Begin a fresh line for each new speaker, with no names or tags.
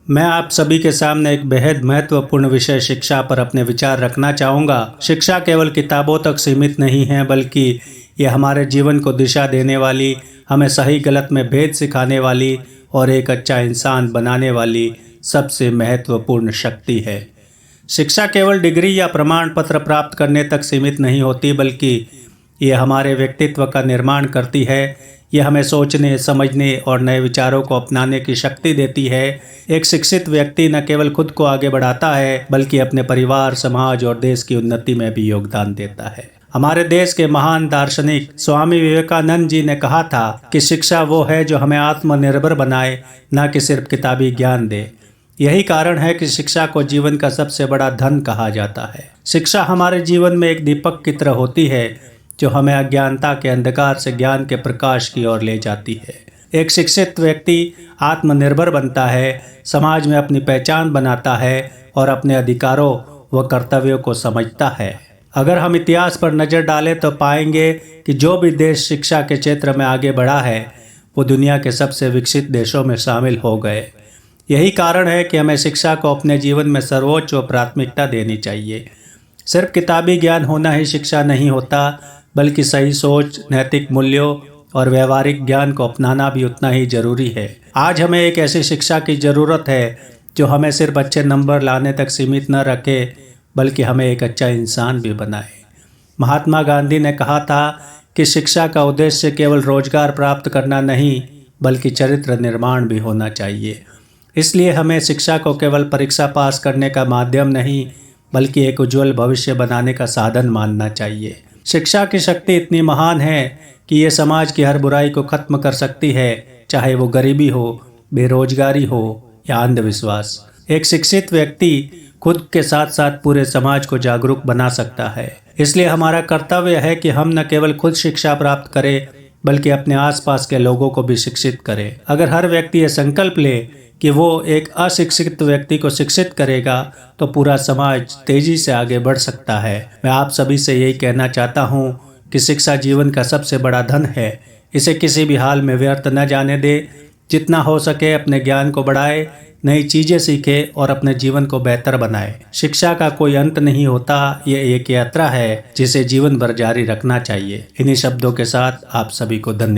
मैं आप सभी के सामने एक बेहद महत्वपूर्ण विषय शिक्षा पर अपने विचार रखना चाहूँगा। शिक्षा केवल किताबों तक सीमित नहीं है, बल्कि ये हमारे जीवन को दिशा देने वाली, हमें सही गलत में भेद सिखाने वाली और एक अच्छा इंसान बनाने वाली सबसे महत्वपूर्ण शक्ति है। शिक्षा केवल डिग्री या प्रमाण पत्र प्राप्त करने तक सीमित नहीं होती, बल्कि ये हमारे व्यक्तित्व का निर्माण करती है। ये हमें सोचने, समझने और नए विचारों को अपनाने की शक्ति देती है। एक शिक्षित व्यक्ति न केवल खुद को आगे बढ़ाता है, बल्कि अपने परिवार, समाज और देश की उन्नति में भी योगदान देता है। हमारे देश के महान दार्शनिक स्वामी विवेकानंद जी ने कहा था कि शिक्षा वो है जो हमें आत्मनिर्भर बनाए, न कि सिर्फ किताबी ज्ञान दे। यही कारण है कि शिक्षा को जीवन का सबसे बड़ा धन कहा जाता है। शिक्षा हमारे जीवन में एक दीपक की तरह होती है, जो हमें अज्ञानता के अंधकार से ज्ञान के प्रकाश की ओर ले जाती है। एक शिक्षित व्यक्ति आत्मनिर्भर बनता है, समाज में अपनी पहचान बनाता है और अपने अधिकारों व कर्तव्यों को समझता है। अगर हम इतिहास पर नज़र डालें तो पाएंगे कि जो भी देश शिक्षा के क्षेत्र में आगे बढ़ा है, वो दुनिया के सबसे विकसित देशों में शामिल हो गए। यही कारण है कि हमें शिक्षा को अपने जीवन में सर्वोच्च व प्राथमिकता देनी चाहिए। सिर्फ किताबी ज्ञान होना ही शिक्षा नहीं होता, बल्कि सही सोच, नैतिक मूल्यों और व्यवहारिक ज्ञान को अपनाना भी उतना ही जरूरी है। आज हमें एक ऐसी शिक्षा की ज़रूरत है जो हमें सिर्फ अच्छे नंबर लाने तक सीमित न रखे, बल्कि हमें एक अच्छा इंसान भी बनाए। महात्मा गांधी ने कहा था कि शिक्षा का उद्देश्य केवल रोजगार प्राप्त करना नहीं, बल्कि चरित्र निर्माण भी होना चाहिए। इसलिए हमें शिक्षा को केवल परीक्षा पास करने का माध्यम नहीं, बल्कि एक उज्जवल भविष्य बनाने का साधन मानना चाहिए। शिक्षा की शक्ति इतनी महान है कि ये समाज की हर बुराई को खत्म कर सकती है, चाहे वो गरीबी हो, बेरोजगारी हो या अंधविश्वास। एक शिक्षित व्यक्ति खुद के साथ साथ पूरे समाज को जागरूक बना सकता है। इसलिए हमारा कर्तव्य है कि हम न केवल खुद शिक्षा प्राप्त करें, बल्कि अपने आसपास के लोगों को भी शिक्षित करें। अगर हर व्यक्ति ये संकल्प ले कि वो एक अशिक्षित व्यक्ति को शिक्षित करेगा, तो पूरा समाज तेजी से आगे बढ़ सकता है। मैं आप सभी से यही कहना चाहता हूँ कि शिक्षा जीवन का सबसे बड़ा धन है। इसे किसी भी हाल में व्यर्थ न जाने दे। जितना हो सके अपने ज्ञान को बढ़ाए, नई चीज़ें सीखे और अपने जीवन को बेहतर बनाए। शिक्षा का कोई अंत नहीं होता, ये एक यात्रा है जिसे जीवन भर जारी रखना चाहिए। इन्हीं शब्दों के साथ आप सभी को धन्यवाद।